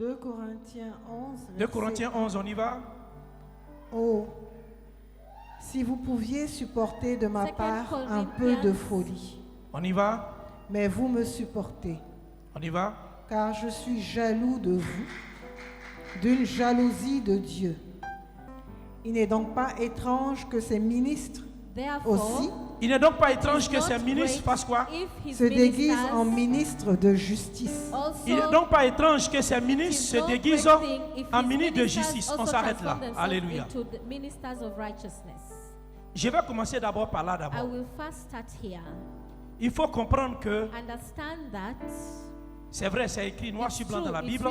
2 Corinthiens 11. 2 Corinthiens 11, on y va. Oh, si vous pouviez supporter de ma part un peu de folie. On y va. Mais vous me supportez. On y va. Car je suis jaloux de vous, d'une jalousie de Dieu. Il n'est donc pas étrange que ces ministres aussi Il n'est donc pas étrange que ces ministres fassent quoi? se déguisent en ministres de justice. Il n'est donc pas étrange que ces ministres se déguisent en ministres de justice. On s'arrête là. Alléluia. Je vais commencer d'abord par là d'abord. Il faut comprendre que c'est vrai, c'est écrit noir sur blanc dans la Bible.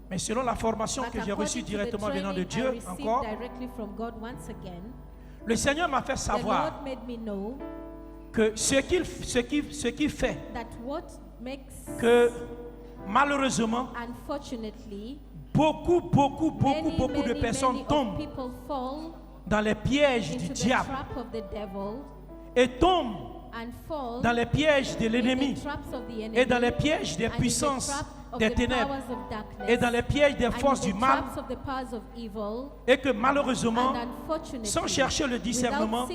Mais selon la formation que j'ai reçue directement venant de Dieu, encore, le Seigneur m'a fait savoir que ce qui fait que malheureusement beaucoup de personnes tombent dans les pièges du diable et tombent dans les pièges de l'ennemi et dans les pièges des puissances des ténèbres et dans les pièges des forces du mal, et que malheureusement, sans chercher le discernement,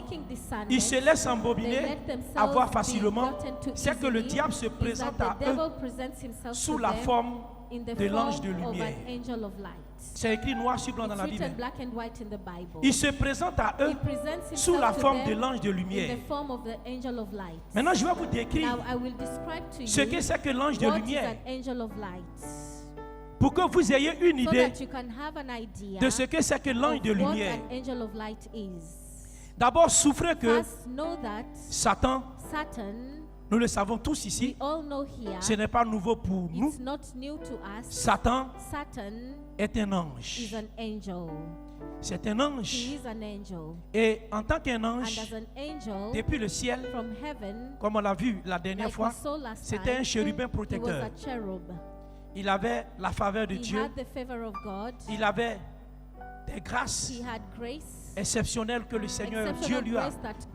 ils se laissent embobiner, avoir facilement. C'est que le diable se présente à eux sous la forme de l'ange de lumière. C'est écrit noir sur blanc dans la Bible. Il se présente à eux sous la forme de l'ange de lumière. Maintenant, je vais vous décrire ce que c'est que l'ange de lumière, pour que vous ayez une idée de ce que c'est que l'ange de lumière. D'abord, souffrez que Satan, nous le savons tous ici, ce n'est pas nouveau pour nous. Satan est un ange. C'est un ange. Et en tant qu'un ange, depuis le ciel, comme on l'a vu la dernière fois, c'était un chérubin protecteur. Il avait la faveur de Dieu. Il avait des grâces exceptionnelles que le Seigneur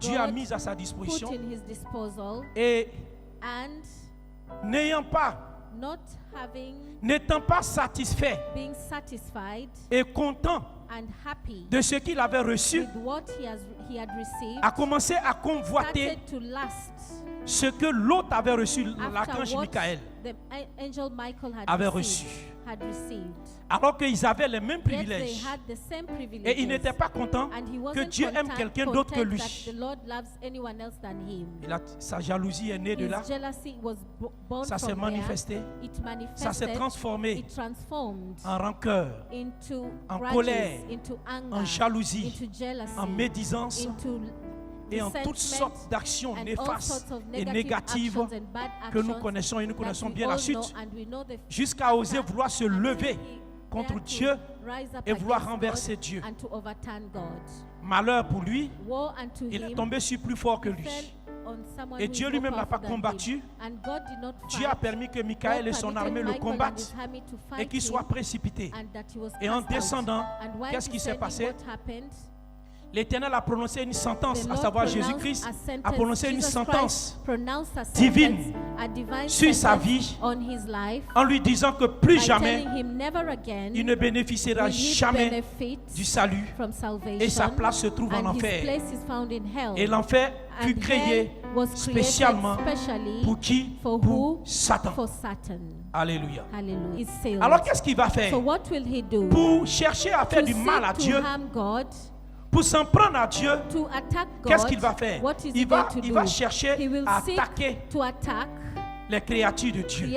Dieu a mises à sa disposition. Et n'étant pas satisfait et content de ce qu'il avait reçu, a commencé à convoiter ce que l'autre avait reçu, l'archange Michael avait reçu. Alors qu'ils avaient les mêmes privilèges. Et il n'était pas content que Dieu aime quelqu'un d'autre que lui. Sa jalousie est née de là. Ça s'est manifesté. Ça s'est transformé en rancœur, en colère, en jalousie, en médisance et en toutes sortes d'actions néfastes et négatives que nous connaissons, et nous connaissons bien la suite, jusqu'à oser vouloir se lever contre Dieu et vouloir renverser Dieu. Malheur pour lui, il est tombé sur plus fort que lui. Et Dieu lui-même n'a pas combattu. Dieu a permis que Michael et son armée le combattent et qu'il soit précipité. Et en descendant, qu'est-ce qui s'est passé? L'Éternel a prononcé une sentence, à savoir Jésus-Christ a prononcé une sentence divine sur sa vie en lui disant que plus jamais il ne bénéficiera jamais du salut et sa place se trouve en enfer. Et l'enfer fut créé spécialement pour qui? Pour Satan. Alléluia. Alors qu'est-ce qu'il va faire pour chercher à faire du mal à Dieu? Pour s'en prendre à Dieu, qu'est-ce qu'il va faire? Il va chercher à attaquer les créatures de Dieu,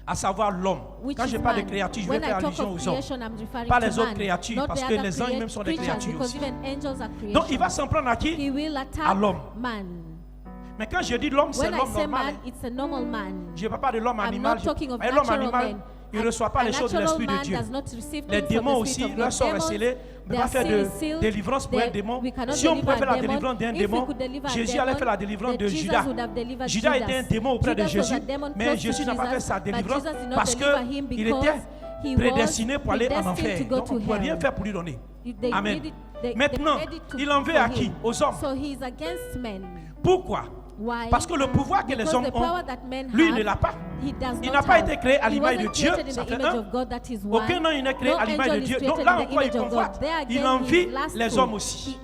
à savoir l'homme. Quand je parle de créatures, je vais faire allusion aux hommes, pas les autres créatures, parce que les anges même sont des créatures aussi. Donc il va s'en prendre à qui? À l'homme. Mais quand je dis l'homme, c'est l'homme normal. Je ne parle pas de l'homme animal. L'homme animal, il ne reçoit pas les choses de l'Esprit de Dieu. Les démons aussi, leur sort est scellé. On ne peut pas faire de délivrance pour un démon. Si on pouvait faire la délivrance d'un démon, Jésus allait faire la délivrance de Judas. Judas était un démon auprès de Jésus, mais Jésus n'a pas fait sa délivrance parce qu'il était prédestiné pour aller en enfer. Donc on ne pouvait rien faire pour lui donner. Amen. Maintenant, il en veut à qui? Aux hommes. Pourquoi? Why? Parce que le pouvoir que les hommes ont, lui il ne l'a pas. Il n'a pas été créé à l'image de Dieu. Ça fait un. Aucun homme n'est créé à l'image de Dieu. Donc là encore il convoite. Il envie les hommes aussi.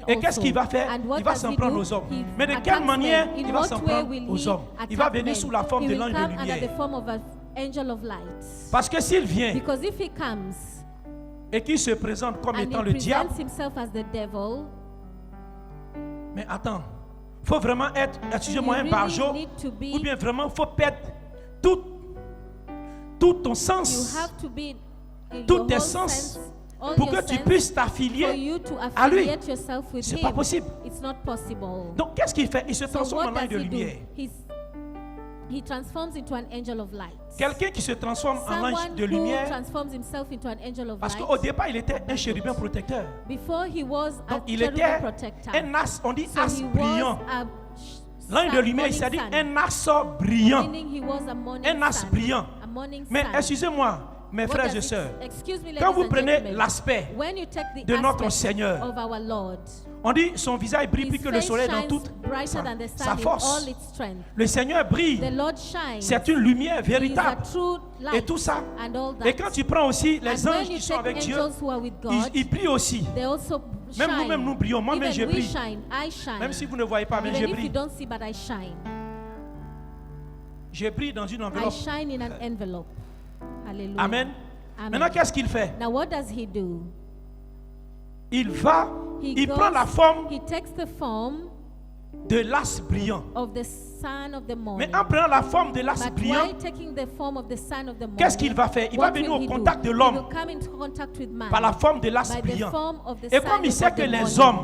Et qu'est-ce qu'il va faire? Il va s'en prendre aux hommes. Mais de quelle manière il va s'en prendre aux hommes? Il va venir sous la forme de l'ange de lumière. Parce que s'il vient et qu'il se présente comme étant le diable, mais attends, il faut vraiment être, excusez-moi, un barjot, ou bien vraiment il faut perdre tout ton sens, tous tes sens, pour que tu puisses t'affilier à lui. Ce n'est pas possible. Donc qu'est-ce qu'il fait? Il se transforme en ange de lumière. He transforms into an angel of light. Quelqu'un qui se transforme en ange de lumière, parce qu'au départ il était un chérubin protecteur. Donc il était un as, on dit as brillant. L'ange de lumière, il s'est dit un as brillant. Un as brillant. Mais excusez-moi, mes frères et sœurs, quand vous prenez l'aspect de notre Seigneur, on dit son visage brille plus que le soleil dans toute sa force. Le Seigneur brille. C'est une lumière véritable. Et tout ça. Et quand tu prends aussi les anges qui sont avec Dieu, ils brillent aussi. Même nous-mêmes, nous brillons. Moi-même, je brille. Même si vous ne voyez pas, mais je brille. Je brille dans une enveloppe. Amen. Maintenant, qu'est-ce qu'il fait? Il prend la forme de l'as brillant. Mais en prenant la forme de l'as brillant, qu'est-ce qu'il va faire? Il va venir au contact de l'homme par la forme de l'as brillant. Et comme il sait que les hommes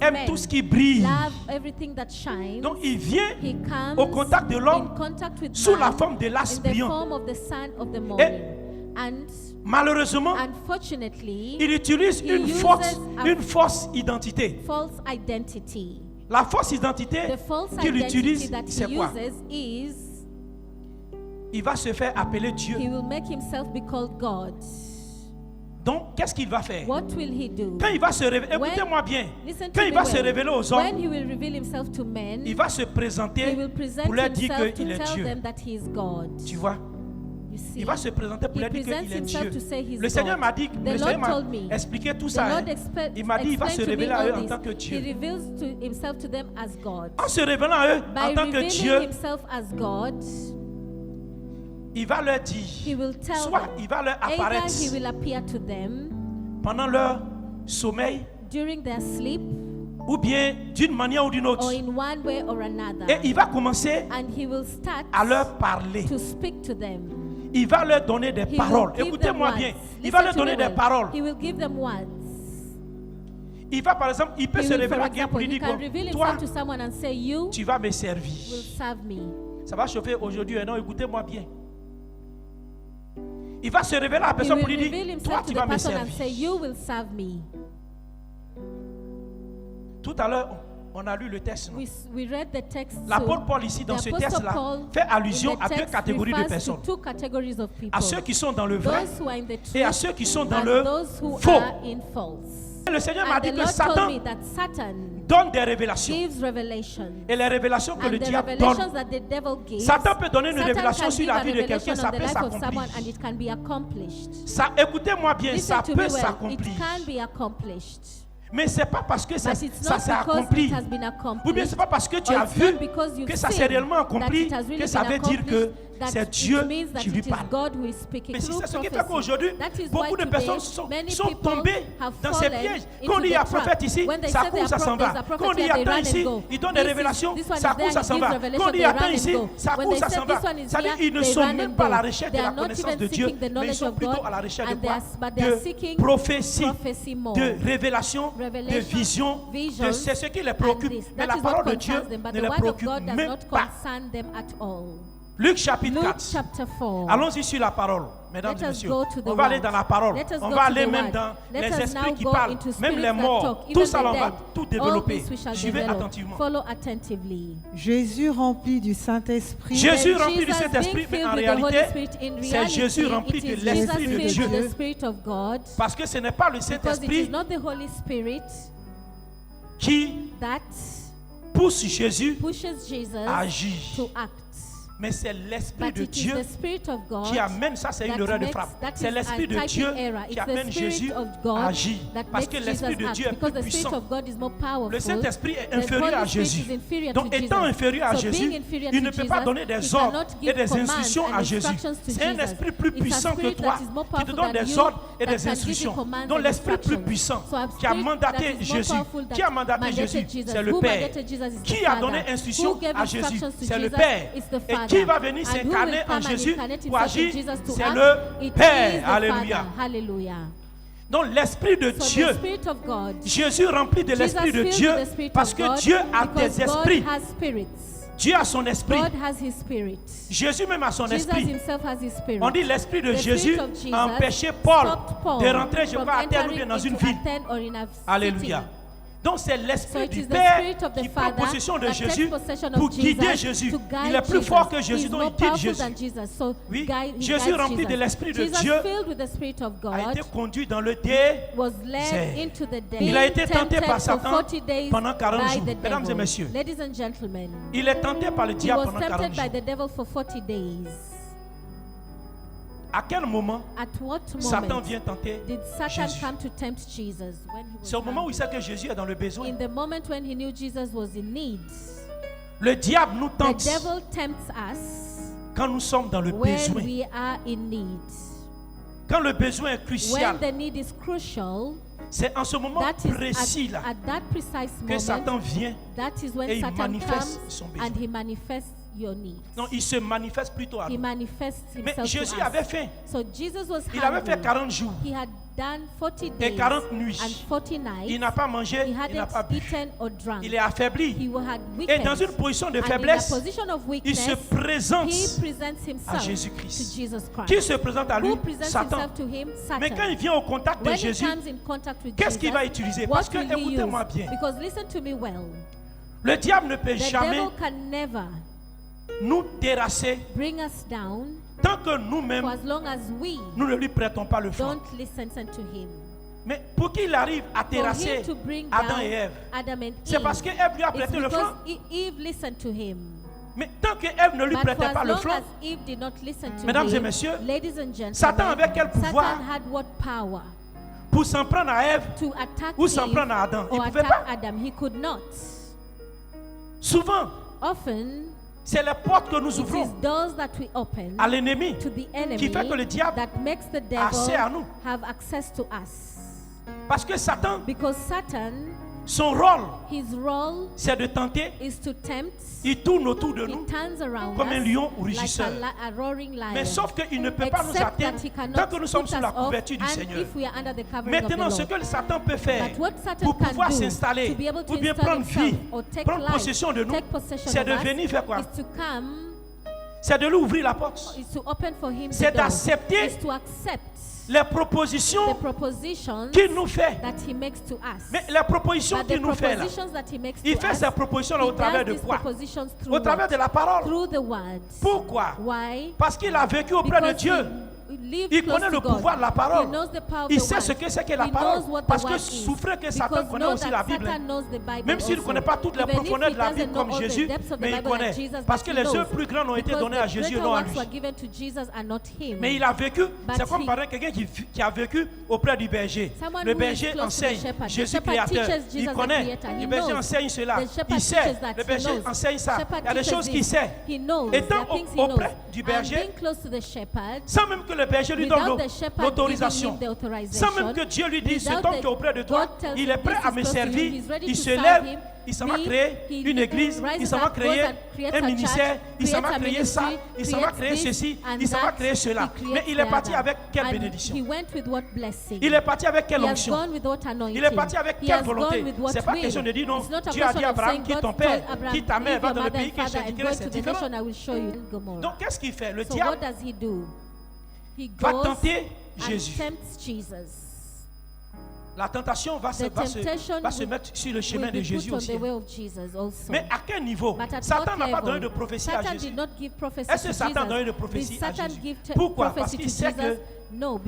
aiment tout ce qui brille, donc il vient au contact de l'homme sous la forme de l'as brillant. Et malheureusement, il utilise une fausse identité. La fausse identité qu'il utilise, c'est quoi? Il va se faire appeler Dieu. Donc, qu'est-ce qu'il va faire? Quand il va se révéler, écoutez-moi bien, quand il va se révéler aux hommes, il va se présenter pour leur dire qu'il est Dieu. Tu vois? Il va se présenter pour leur dire qu'il est Dieu. Le Seigneur m'a dit, le Seigneur m'a expliqué tout ça. Il m'a dit, il va se révéler à eux en tant que Dieu. En se révélant à eux en tant que Dieu, il va leur dire, soit il va leur apparaître pendant leur sommeil, ou bien d'une manière ou d'une autre. Et il va commencer à leur parler. Il va leur donner des paroles. Écoutez-moi bien. Il va leur donner des paroles. Il va, par exemple, il peut se révéler à quelqu'un pour lui dire, toi, tu vas me servir. Ça va chauffer aujourd'hui. Non, écoutez-moi bien. Il va se révéler à la personne pour lui dire, toi, tu vas me servir. Tout à l'heure, on a lu le texte. L'apôtre Paul ici, dans ce texte-là, fait allusion à deux catégories de personnes. À ceux qui sont dans le vrai et à ceux qui sont dans le faux. Le Seigneur m'a dit que Satan donne des révélations. Et les révélations que le diable donne, Satan peut donner une révélation sur la vie de quelqu'un, ça peut s'accomplir. Écoutez-moi bien, ça peut s'accomplir. Mais ce n'est pas parce que ça s'est accompli, ou bien ce n'est pas parce que tu as vu que ça s'est réellement accompli, que ça veut dire que c'est Dieu qui lui parle. Mais si c'est ce qui fait qu'aujourd'hui, beaucoup de personnes sont tombées dans ces pièges. Quand on dit il y a un prophète ici, ça court, ça s'en va. Quand on dit il y a tant ici, il donne des révélations, ça court, ça s'en va. Quand on dit il y a tant ici, ça court, ça s'en va. C'est-à-dire qu'ils ne sont même pas à la recherche de la connaissance de Dieu, mais ils sont plutôt à la recherche de quoi? De prophétie, de révélation, de vision. C'est ce qui les préoccupe. Mais la parole de Dieu ne les préoccupe même pas. Luc chapitre 4. Allons-y sur la parole, mesdames et messieurs. On va aller dans la parole. On va aller même dans les esprits qui parlent, même les morts. Tout ça, on va tout développer. Suivez attentivement. Jésus rempli du Saint-Esprit. Jésus rempli du Saint-Esprit, mais en réalité, c'est Jésus rempli de l'Esprit de Dieu. Parce que ce n'est pas le Saint-Esprit qui pousse Jésus pushes Jesus à agir. to act. Mais c'est l'Esprit But de it is Dieu the Spirit of God qui amène, ça c'est une erreur de frappe. C'est l'Esprit de Dieu qui amène Jésus à agir. Parce que l'Esprit de Dieu est plus puissant. Le Saint-Esprit est inférieur à Jésus. Donc étant inférieur à Jésus, il ne peut pas donner des ordres et des instructions à Jésus. C'est un esprit plus puissant que toi qui te donne des ordres et des instructions. Donc l'Esprit plus puissant qui a mandaté Jésus. Qui a mandaté Jésus? C'est le Père. Qui a donné instruction à Jésus? C'est le Père. Et qui va venir s'incarner en Jésus pour agir? C'est le Père. Alléluia. Donc l'Esprit de Dieu, Jésus rempli de l'Esprit de Dieu, parce que Dieu a des esprits. Dieu a son esprit. Jésus même a son esprit. On dit l'Esprit de Jésus a empêché Paul de rentrer, je crois, à terre ou bien dans une ville. Alléluia. Donc c'est l'Esprit du Père qui prend possession de Jésus pour guider Jésus. Il est plus fort que Jésus, donc il guide Jésus. Oui, Jésus rempli de l'Esprit de Dieu a été conduit dans le désert. Il a été tenté par Satan pendant 40 jours. Mesdames et messieurs, il est tenté par le diable pendant 40 jours. À quel moment Satan vient tenter Jésus? C'est au moment où il sait que Jésus est dans le besoin. Le diable nous tente quand nous sommes dans le besoin. Quand le besoin est crucial, c'est en ce moment précis là que Satan vient et il manifeste son besoin. Non, il se manifeste plutôt à nous. Mais Jésus avait faim. Il avait fait 40 jours et 40 nuits. Il n'a pas mangé, il n'a pas bu. Il est affaibli. Et dans une position de faiblesse, il se présente à Jésus-Christ. Qui se présente à lui? Satan. Mais quand il vient au contact de Jésus, qu'est-ce qu'il va utiliser? Parce que, écoutez-moi bien, le diable ne peut jamais nous terrasser tant que nous-mêmes nous ne lui prêtons pas le flanc. Mais pour qu'il arrive à terrasser Adam et Ève, c'est parce que Ève lui a prêté le flanc. Mais tant que Ève ne lui prêtait pas le flanc, mesdames et messieurs, Satan avait quel pouvoir pour s'en prendre à Ève ou s'en prendre à Adam? Il ne pouvait pas. Souvent, c'est les portes que nous ouvrons à l'ennemi qui fait que le diable a accès à nous. Parce que Satan, son rôle, c'est de tenter. Il tourne autour de nous comme un lion rugisseur. Mais sauf qu'il ne peut pas nous atteindre tant que nous sommes sous la couverture du Seigneur. Maintenant, ce que Satan peut faire pour pouvoir s'installer ou bien prendre vie, prendre possession de nous, c'est de venir faire quoi? C'est de lui ouvrir la porte. C'est d'accepter les propositions qu'il nous fait. Mais les propositions qu'il nous fait là, il fait ces propositions là au travers de quoi? Au travers de la parole. Pourquoi? Parce qu'il a vécu auprès de Dieu. Il connaît le pouvoir de la parole. Il sait ce que c'est que la parole. Parce que souffrez que Satan connaît aussi la Bible. Même s'il ne connaît pas toutes les profondeurs de la Bible comme Jésus, mais il connaît. Parce que les œuvres plus grandes ont été données à Jésus et non à lui. Mais il a vécu, c'est comme par exemple quelqu'un qui a vécu auprès du berger. Le berger enseigne Jésus créateur. Il connaît. Le berger enseigne cela. Il sait. Le berger enseigne ça. Il y a des choses qu'il sait. Étant auprès du berger, sans même que le berger lui donne l'autorisation, sans même que Dieu lui dise, cet homme qui est auprès de toi, il est prêt à me servir, il se lève, il s'en va créer une église, il s'en va créer un ministère, il s'en va créer ça, il s'en va créer ceci, il s'en va créer cela. Mais il est parti avec quelle bénédiction? Il est parti avec quelle onction? Il est parti avec quelle volonté? Ce n'est pas question de dire non, Dieu a dit à Abraham, quitte ton père, quitte ta mère, va dans le pays que j'indiquerai, c'est différent. Donc qu'est-ce qu'il fait? Le diable va tenter Jésus. La tentation va se mettre sur le chemin de Jésus aussi. Mais à quel niveau? Satan n'a pas donné de prophétie à Jésus. Est-ce que Satan a donné de prophétie à Jésus? Pourquoi? Parce qu'il sait que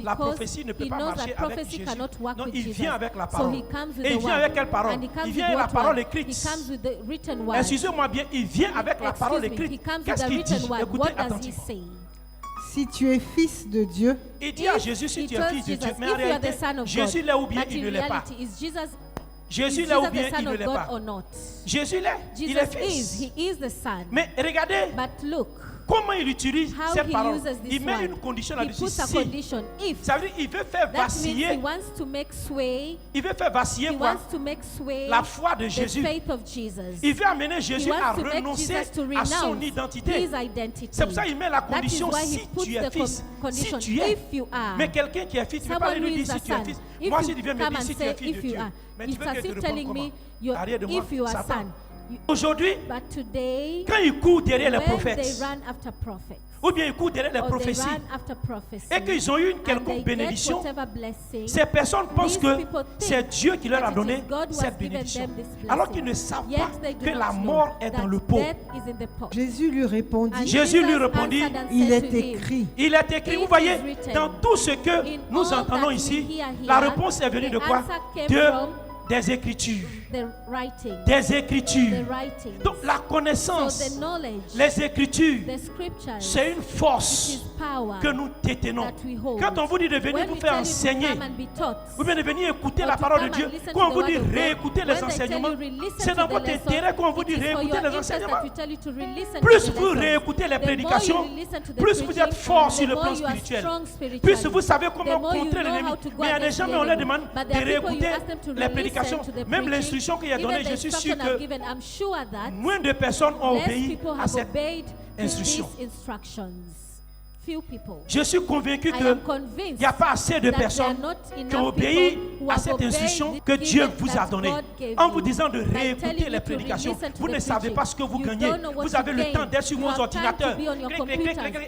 la prophétie ne peut pas marcher avec Jésus. Non, il vient avec la parole. Et il vient avec quelle parole? Il vient avec la parole écrite. Excusez-moi bien, il vient avec la parole écrite. Qu'est-ce qu'il dit? Écoutez attentivement. Si tu es fils de Dieu, il dit à Jésus, si tu es fils de Dieu, mais en réalité, Jésus l'est ou bien il ne l'est pas. Jésus l'est ou bien il ne l'est pas. Jésus l'est, il est fils. Mais regardez comment il utilise cette parole. Il met une condition là-dessus. Ça veut dire qu'il veut faire vaciller. Il veut faire vaciller quoi? La foi de Jésus. Il veut amener Jésus à renoncer à son identité. C'est pour ça qu'il met la condition si tu es fils. Si tu es. Mais quelqu'un qui est fils, tu ne peux pas lui dire si tu es fils. Moi, si tu viens me dire si tu es fils de Dieu. Mais tu veux que je te réponde comment? Arrière de moi, Satan. Aujourd'hui, quand ils courent derrière les prophètes, ou bien ils courent derrière les prophéties, et qu'ils ont eu une quelconque bénédiction, ces personnes pensent que c'est Dieu qui leur a donné cette bénédiction, alors qu'ils ne savent pas que la mort est dans le pot. Jésus lui répondit, il est écrit. Il est écrit, vous voyez, dans tout ce que nous entendons ici, la réponse est venue de quoi? Des Écritures. Des Écritures. Donc la connaissance, les Écritures, c'est une force que nous détenons. Quand on vous dit de venir vous faire enseigner, ou bien de venir écouter la parole de Dieu, quand on vous dit réécouter les enseignements, c'est dans votre intérêt qu'on vous dit réécouter les enseignements. Plus vous réécoutez les prédications, plus vous êtes fort sur le plan spirituel. Plus vous savez comment contrer l'ennemi. Mais il y a des gens qui on leur demande de réécouter les prédications. Même l'instruction qu'il a donnée, je suis sûr que moins de personnes ont obéi à cette instruction. Je suis convaincu qu'il n'y a pas assez de personnes qui ont obéi à cette instruction que Dieu vous a donnée. En vous disant de réécouter les prédications, vous ne savez pas ce que vous gagnez. Vous avez le temps d'être sur vos ordinateurs,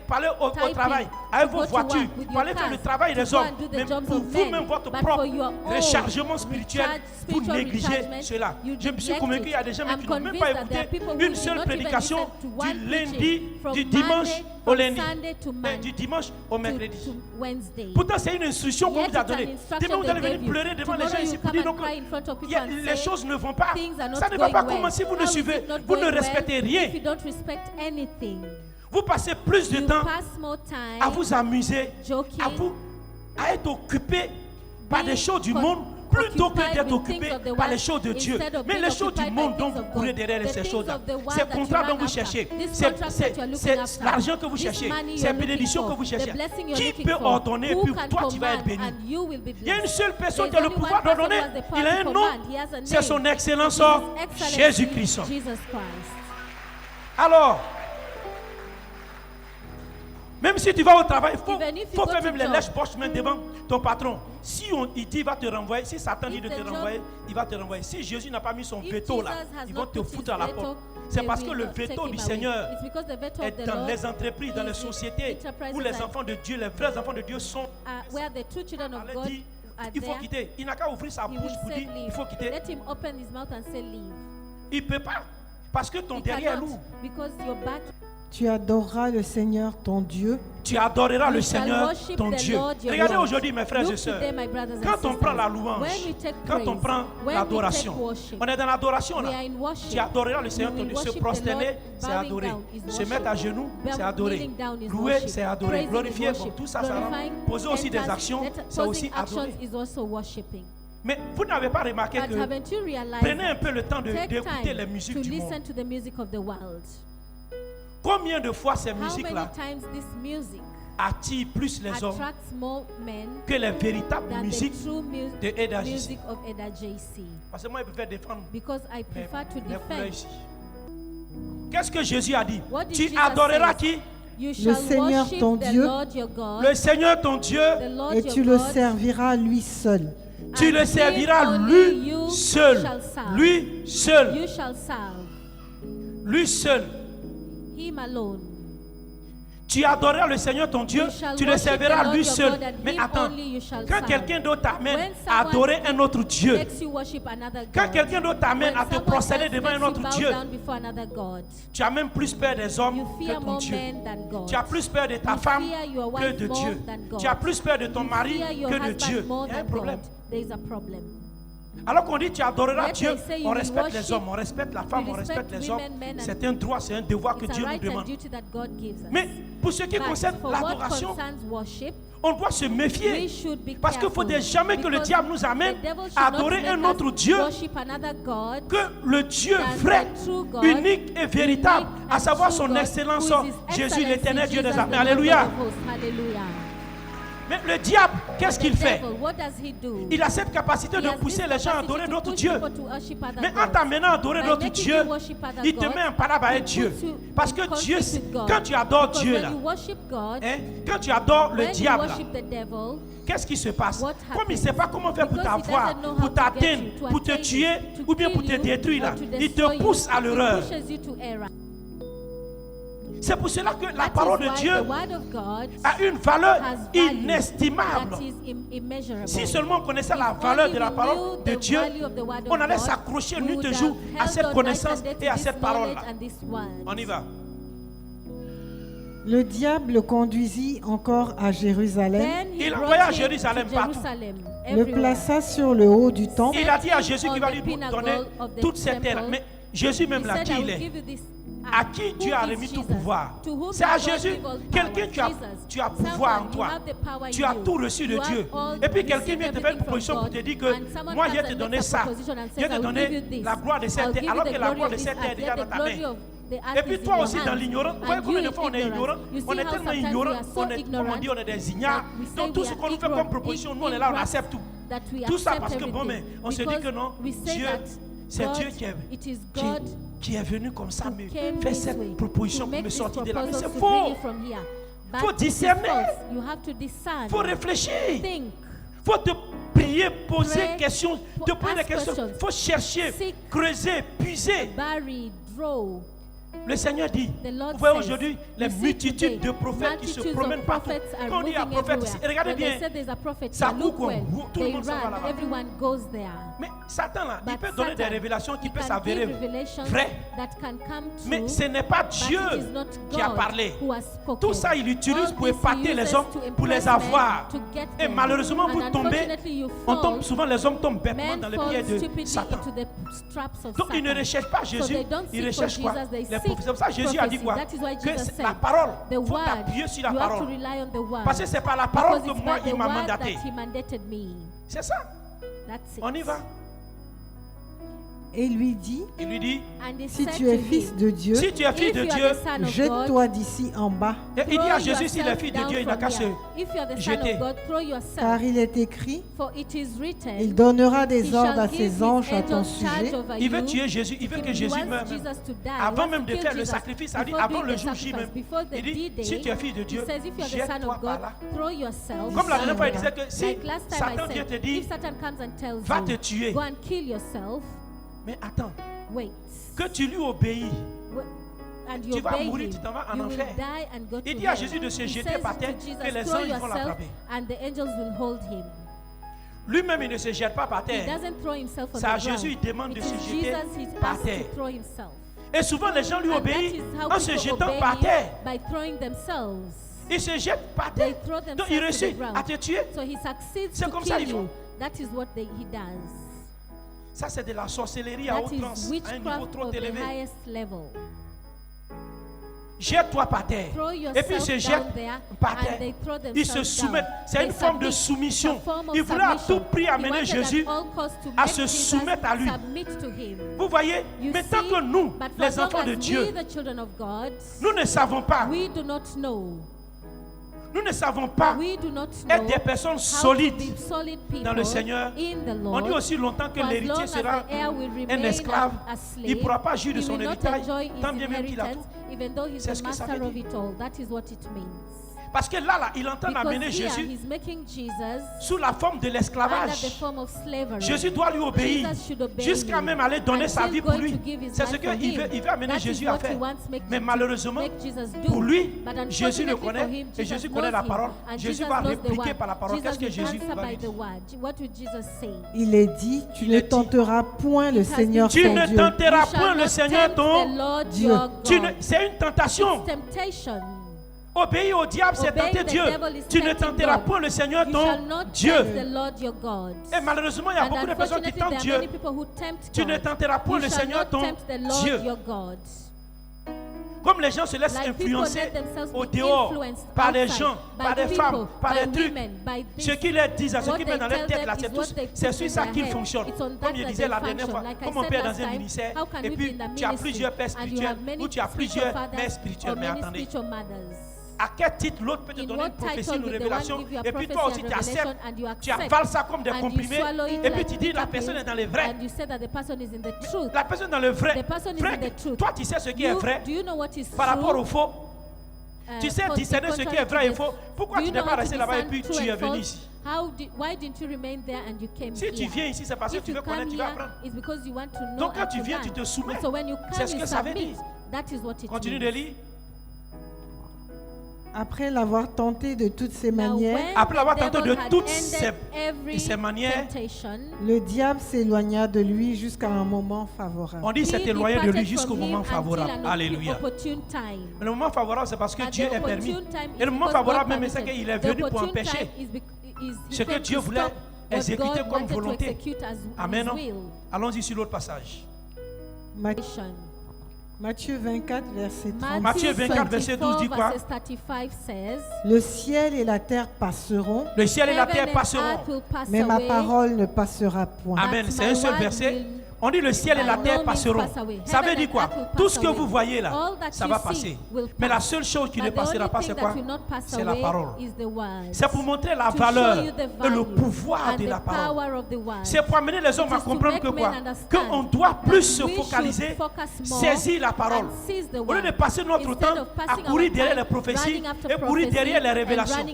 parler au travail, avec vos voitures, parler faire le travail des hommes. Mais pour vous-même, votre propre rechargement spirituel, vous négligez cela. Je me suis convaincu qu'il y a des gens qui n'ont même pas écouté une seule prédication du lundi, du dimanche au lundi. Du dimanche au mercredi. Pourtant, c'est une instruction qu'on vous a donnée. Demain, vous allez venir pleurer devant les gens ici pour dire donc, les choses ne vont pas. Ça ne va pas commencer. Vous ne suivez, vous ne respectez rien. Vous passez plus de temps à vous amuser, à être occupé par des choses du monde, plutôt que d'être occupé par les choses de Dieu. Mais les choses du monde dont vous courez derrière ces choses-là, ces contrats dont vous cherchez, c'est l'argent que vous cherchez, ces bénédictions que vous cherchez. Qui peut ordonner et puis toi tu vas être béni? Il y a une seule personne qui a le pouvoir d'ordonner. Il a un nom, c'est son excellence Jésus-Christ. Alors, même si tu vas au travail, il faut faire même les lèches-poches main devant ton patron. Si il dit il va te renvoyer, si Satan dit de te renvoyer, il va te renvoyer. Si Jésus n'a pas mis son veto là, ils vont te foutre à la porte. C'est parce que le veto du Seigneur est dans les entreprises, dans les sociétés où les enfants de Dieu, les vrais enfants de Dieu sont. Il faut quitter. Il n'a qu'à ouvrir sa bouche pour dire il faut quitter. Il ne peut pas. Parce que ton derrière est lourd. Tu adoreras le Seigneur ton Dieu. Tu adoreras le Seigneur ton Dieu. Regardez aujourd'hui mes frères et sœurs. Quand on prend la louange, quand on prend l'adoration, on est dans l'adoration là. Tu adoreras le Seigneur ton Dieu. Se prosterner, c'est adorer. Se mettre à genoux, c'est adorer. Louer, c'est adorer. Glorifier, bon, tout ça, ça rend. Poser aussi des actions, c'est aussi adorer. Mais vous n'avez pas remarqué que prenez un peu le temps d'écouter les musiques du monde. Combien de fois ces musiques-là attirent plus les hommes que les véritables musiques de Eda JC? Parce que moi, je préfère défendre mes couleurs ici. Qu'est-ce que Jésus a dit? Tu adoreras qui? Le Seigneur ton Dieu. Le Seigneur ton Dieu. Et tu le serviras lui seul. Tu le serviras lui seul. Lui seul. Lui seul. Tu adoreras le Seigneur ton Dieu, tu le serviras lui seul. Mais attends, quand quelqu'un d'autre t'amène à adorer un autre Dieu, quand quelqu'un d'autre t'amène à te procéder devant un autre Dieu, tu as même plus peur des hommes que ton Dieu. Tu as plus peur de ta femme que de Dieu. Tu as plus peur de ton mari que de Dieu. Il y a un problème. Alors qu'on dit tu adoreras Dieu, on respecte les hommes, on respecte la femme, on respecte les hommes. C'est un droit, c'est un devoir que Dieu nous demande. Mais pour ce qui concerne l'adoration, on doit se méfier. Parce qu'il ne faut jamais que le diable nous amène à adorer un autre Dieu que le Dieu vrai, unique et véritable, à savoir son excellence, Jésus l'éternel Dieu des armées. Alléluia. Mais le diable, qu'est-ce qu'il fait? Il a cette capacité de pousser les gens à adorer d'autres dieux. Mais en t'amenant à adorer d'autres dieux, il te met en parabole avec Dieu. Parce que Dieu, quand tu adores Dieu là, quand tu adores le diable là, qu'est-ce qui se passe? Comme il ne sait pas comment faire pour t'avoir, pour t'atteindre, pour te tuer ou bien pour te détruire là, il te pousse à l'erreur. C'est pour cela que la parole de Dieu a une valeur inestimable. Si seulement on connaissait la valeur de la parole de Dieu, on allait s'accrocher nuit et jour à cette connaissance et à cette parole-là. On y va. Le diable le conduisit encore à Jérusalem. Il envoya à Jérusalem partout. Le plaça sur le haut du temple. Il a dit à Jésus qu'il va lui donner toute cette terre. Mais Jésus même là, qui il est? À qui Dieu a remis tout pouvoir? C'est à Jésus. Quelqu'un, tu as pouvoir en toi. Tu as tout reçu de Dieu. Et puis quelqu'un vient te faire une proposition pour te dire que moi, je vais te donner ça. Je vais te donner la gloire de cette terre. Alors que la gloire de cette terre est déjà dans ta main. Et puis toi aussi dans l'ignorance, vous voyez combien de fois on est ignorant? On est tellement ignorant, on est des ignares. Donc tout ce qu'on nous fait comme proposition, nous on est là, on accepte tout. Tout ça parce que bon, mais on se dit que non, Dieu, c'est Dieu qui est venu comme ça me faire cette proposition pour me sortir de là. Mais c'est faux. Il faut discerner. Il faut réfléchir. Il faut te prier, poser des questions, te poser des questions. Il faut chercher, creuser, puiser. Le Seigneur dit, vous voyez aujourd'hui les multitudes de prophètes qui se promènent partout. Quand on dit un prophète, regardez bien, ça court comme tout le monde s'en va là-bas. Mais Satan là, il peut donner des révélations qui peuvent s'avérer vraies. Mais ce n'est pas Dieu qui a parlé. Tout ça, il utilise pour épater les hommes, pour les avoir. Et malheureusement, vous tombez, souvent les hommes tombent bêtement dans les pieds de Satan. Donc ils ne recherchent pas Jésus, ils recherchent quoi? C'est pour ça que Jésus a dit quoi? Que la parole, il faut t'appuyer sur la parole. Parce que c'est par la parole que moi, il m'a mandaté. C'est ça. On y va. Et il lui dit, si tu es fils de Dieu, jette-toi d'ici en bas. Et il dit à Jésus, s'il est fils de Dieu, il n'a qu'à se jeter. Car il est écrit, il donnera des ordres à ses anges à ton sujet. Il veut tuer Jésus, il veut que Jésus meure. Avant même de faire le sacrifice, avant le jour J même, il dit, si tu es fils de Dieu, jette-toi par là. Comme la dernière fois, il disait que si Satan vient te dire, va te tuer. Mais attends, que tu lui obéis, tu vas mourir, tu t'en vas en enfer. Il dit à Jésus de se jeter par terre, que les anges vont l'attraper. Lui-même, il ne se jette pas par terre. C'est à Jésus, il demande de se jeter par terre. Et souvent, les gens lui obéissent en se jetant par terre. Ils se jettent par terre. Donc, il réussit à te tuer. C'est comme ça qu'ils font. Ça, c'est de la sorcellerie à outrance, à un niveau trop élevé. Jette-toi par terre. Et puis, ils se jettent par terre. Ils se soumettent. C'est une forme de soumission. Ils voulaient à tout prix amener Jésus à se soumettre à lui. Vous voyez, mais tant que nous, les enfants de Dieu, nous ne savons pas. Nous ne savons pas être des personnes solides dans le Seigneur. On dit aussi longtemps que l'héritier sera un esclave. Il ne pourra pas jouir de son héritage, tant bien même qu'il a tout. C'est ce que ça veut dire. Parce que là, il entend amener Jésus sous la forme de l'esclavage. Jésus doit lui obéir jusqu'à même aller donner sa vie pour lui. C'est ce qu'il veut amener Jésus à faire. Mais malheureusement, pour lui, Jésus le connaît et Jésus connaît la parole. Jésus va répliquer par la parole. Qu'est-ce que Jésus va lui dire? Il est dit, tu ne tenteras point le Seigneur ton Dieu. Tu ne tenteras point le Seigneur ton Dieu. C'est une tentation. Obéir au diable, c'est tenter Dieu. Tu ne tenteras point le Seigneur ton Dieu. Et malheureusement, il y a beaucoup de personnes qui tentent Dieu. Tu ne tenteras point le Seigneur ton Dieu. Comme les gens se laissent influencer au dehors par les gens, par les femmes, par les trucs. Ce qu'ils leur disent, ce qu'ils mettent dans leur tête, là, c'est sur ça qu'ils fonctionnent. Comme je disais la dernière fois, comme on père dans un ministère, et puis tu as plusieurs pères spirituels ou tu as plusieurs mères spirituelles. Mais attendez. À quel titre l'autre peut te donner une prophétie, une révélation, et puis toi aussi tu acceptes, tu avales ça comme des comprimés, et puis tu dis la personne est dans le vrai. La personne est dans le vrai. Frère, toi tu sais ce qui est vrai par rapport au faux. Tu sais discerner ce qui est vrai et faux. Pourquoi tu n'es pas resté là-bas et puis tu es venu ici? Si tu viens ici, c'est parce que tu veux connaître, tu veux apprendre. Donc quand tu viens, tu te soumets. C'est ce que ça veut dire. Continue de lire. Après l'avoir tenté de toutes ses manières, le diable s'éloigna de lui jusqu'à un moment favorable. On dit s'est éloigné de lui jusqu'au moment favorable. Alléluia. Mais le moment favorable, c'est parce que Dieu est permis. Et le moment favorable, même, c'est qu'il est venu pour empêcher ce que Dieu voulait exécuter comme volonté. Amen. Allons-y sur l'autre passage. Matthieu 24, verset 30. Matthieu 24, verset 12 dit quoi? Le ciel et la terre passeront. Le ciel et la terre passeront. Mais ma parole ne passera point. Amen. C'est un seul verset. On dit le ciel et la terre passeront. Ça veut dire quoi? Tout ce que vous voyez là, ça va passer. Mais la seule chose qui ne passera pas, c'est quoi? C'est la parole. C'est pour montrer la valeur et le pouvoir de la parole. C'est pour amener les hommes à comprendre que quoi? Qu'on doit plus se focaliser, saisir la parole. Au lieu de passer notre temps à courir derrière les prophéties et courir derrière les révélations.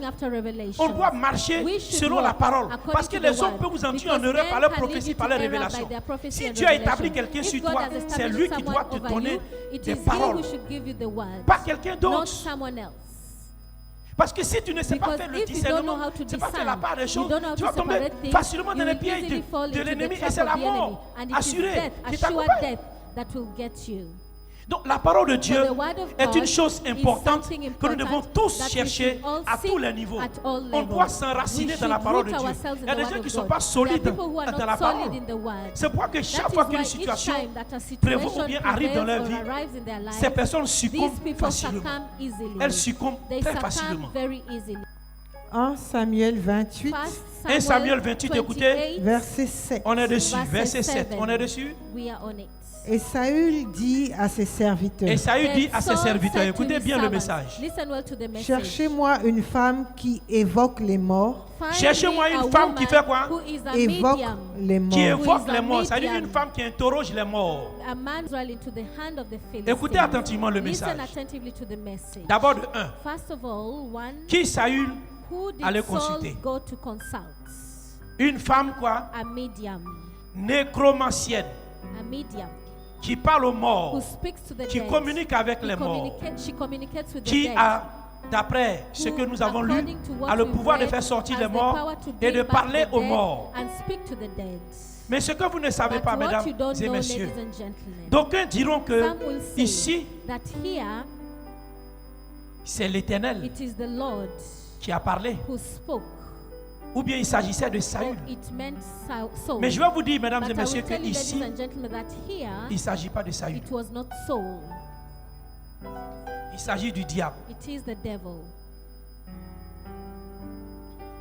On doit marcher selon la parole. Parce que les hommes peuvent vous induire en erreur par leurs prophéties, par leurs révélations. Si Dieu a établi quelqu'un sur toi, c'est lui qui doit te donner des paroles, pas quelqu'un d'autre. Parce que si tu ne sais pas faire le discernement, tu ne sais pas faire la part des choses, tu vas tomber facilement dans les pièges de l'ennemi et c'est la mort assurée qui t'accompagne. Donc la parole de Dieu est une chose importante que nous devons tous chercher à tous les niveaux. On doit s'enraciner dans la parole de Dieu. Il y a des gens qui ne sont pas solides dans la parole. C'est pourquoi que chaque fois qu'une situation prévaut ou bien arrive dans leur vie, ces personnes succombent facilement. Elles succombent très facilement. 1 Samuel 28. 1 Samuel 28, écoutez. Verset 7. On est dessus. Verset 7. On est dessus. Et Saül dit à ses serviteurs. Écoutez bien le message. Cherchez-moi une femme qui évoque les morts. Cherchez-moi une femme qui fait quoi? Évoque les morts. Qui évoque les morts. C'est-à-dire une femme qui interroge les morts. Écoutez attentivement le message. D'abord de 1. Qui Saül allait consulter? Une femme quoi? Nécromancienne. Qui parle aux morts, qui communique avec les morts, qui a, d'après ce que nous avons lu, a le pouvoir de faire sortir les morts et de parler aux morts. Mais ce que vous ne savez pas, mesdames et messieurs, d'aucuns diront que ici, c'est l'Éternel qui a parlé. Ou bien il s'agissait de Saül. Mais je vais vous dire, mesdames et messieurs, que ici, il ne s'agit pas de Saül. Il s'agit du diable.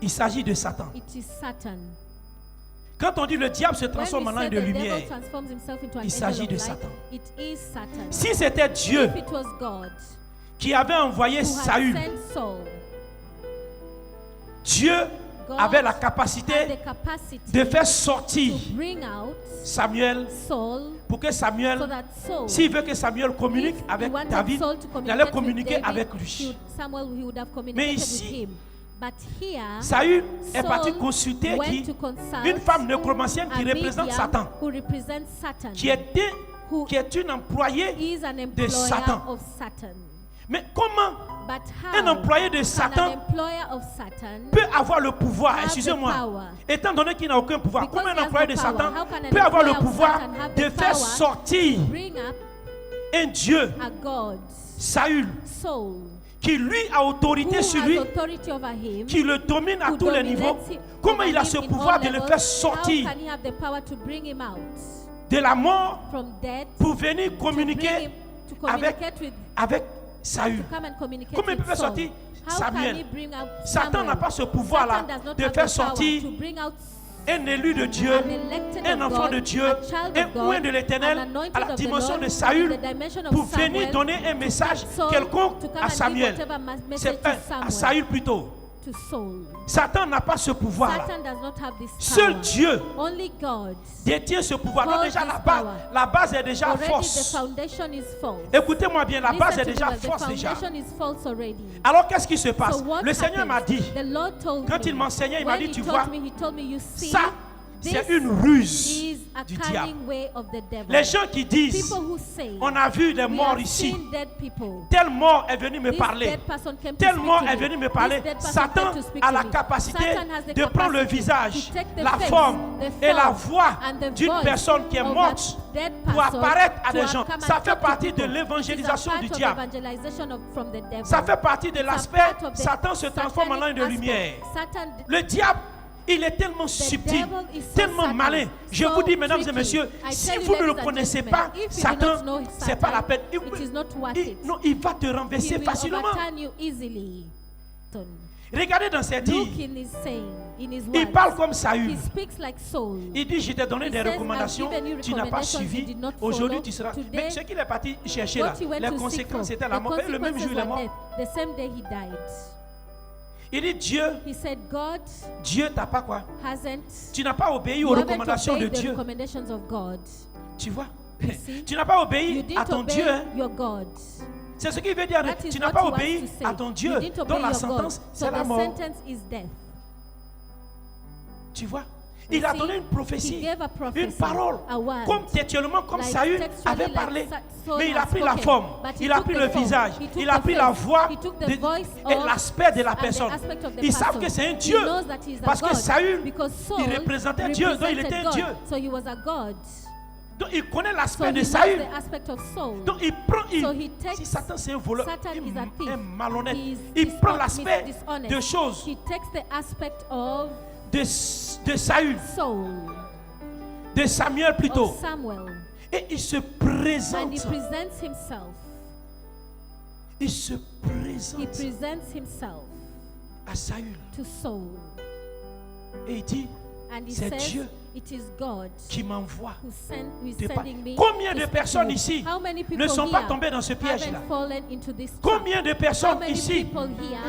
Il s'agit de Satan. Quand on dit le diable se transforme en ange de lumière, il s'agit de Satan. Si c'était Dieu qui avait envoyé Saül, Dieu avait la capacité de faire sortir Samuel pour que Samuel, s'il veut que Samuel communique avec David, il allait communiquer avec lui. Mais ici, Saül est parti consulter une femme nécromancienne qui représente Satan, qui est une employée de Satan. Mais comment un employé de Satan peut avoir le pouvoir, excusez-moi, étant donné qu'il n'a aucun pouvoir, comment un employé de Satan peut avoir le pouvoir de faire sortir un Dieu, Saül, qui lui a autorité sur lui, qui le domine à tous les niveaux? Comment il a ce pouvoir de le faire sortir de la mort pour venir communiquer avec Saül? Comment il peut faire sortir Samuel? Satan n'a pas ce pouvoir-là de faire sortir un élu de Dieu, un enfant de Dieu, un oint de l'Éternel à la dimension de Saül pour venir donner un message quelconque à Samuel. C'est à Saül plutôt. Satan n'a pas ce pouvoir-là. Seul Dieu détient ce pouvoir. Donc déjà la base est déjà fausse. Écoutez-moi bien, la base est déjà fausse déjà. Alors qu'est-ce qui se passe? Le Seigneur m'a dit, quand il m'enseignait, il m'a dit, tu vois, ça c'est une ruse du diable. Les gens qui disent, on a vu des morts ici, tel mort est venu me parler, tel mort est venu me parler. Satan a la capacité de prendre le visage, la forme et la voix d'une personne qui est morte pour apparaître à des gens. Ça fait partie de l'évangélisation du diable. Ça fait partie de l'aspect Satan se transforme en l'ange de lumière. Le diable, il est tellement subtil, tellement malin. Je vous dis, mesdames et messieurs, si vous ne le connaissez pas, Satan, c'est pas la peine. Il va te renverser facilement. Regardez dans ses dires. Il parle comme Saül. Il dit, je t'ai donné des recommandations, tu n'as pas suivi. Aujourd'hui, tu seras. Mais ce qu'il est parti chercher là, les conséquences, c'était la mort. Le même jour, il est mort. Il dit Dieu t'a pas quoi? Tu n'as pas obéi aux recommandations de Dieu. Tu vois? Tu n'as pas obéi à ton Dieu. C'est ce qu'il veut dire. Tu n'as pas obéi à ton Dieu, dont la sentence, c'est la mort. Tu vois? Il a donné une prophétie, une parole, comme textuellement, comme Saül avait parlé. Mais il a pris la forme, il a pris le visage, il a pris la voix et l'aspect de la personne. Ils savent que c'est un Dieu, parce que Saül, il représentait Dieu, donc il était un Dieu. Donc il connaît l'aspect de Saül. Donc il prend, si Satan c'est un voleur, un malhonnête, il prend l'aspect de choses de Saül, de Samuel plutôt, et il se présente. Il se présente à Saül. Et il dit, c'est Dieu qui m'envoie. Combien de personnes ici ne sont pas tombées dans ce piège-là? Combien de personnes ici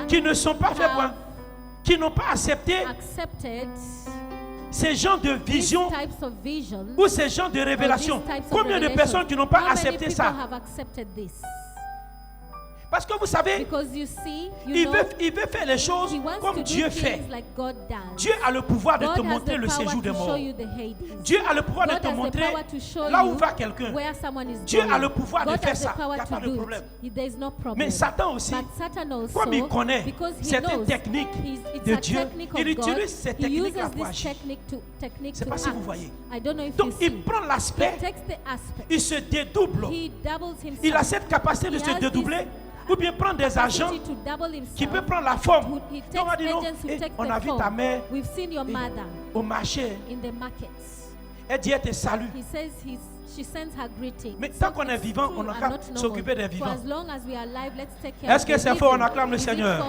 qui ne sont pas fait quoi? Qui n'ont pas accepté ces genres de visions ou ces genres de révélations. Combien de personnes qui n'ont pas accepté ça? Parce que vous savez, il veut faire les choses comme Dieu fait. Dieu a le pouvoir de te montrer le séjour des morts. Dieu a le pouvoir de te montrer là où va quelqu'un. Dieu a le pouvoir de faire ça. Il n'y a pas de problème. Mais Satan aussi, comme il connaît certaines techniques de Dieu, il utilise ces techniques-là pour agir. Je ne sais pas si vous voyez. Donc il prend l'aspect, il se dédouble. Il a cette capacité de se dédoubler. Ou bien prendre des agents qui peuvent prendre la forme. Donc on va dire non, on a vu ta mère au marché. Elle dit elle te salue. Mais tant qu'on est vivant, on a qu'à s'occuper des vivants. Est-ce que c'est faux? On acclame le Seigneur.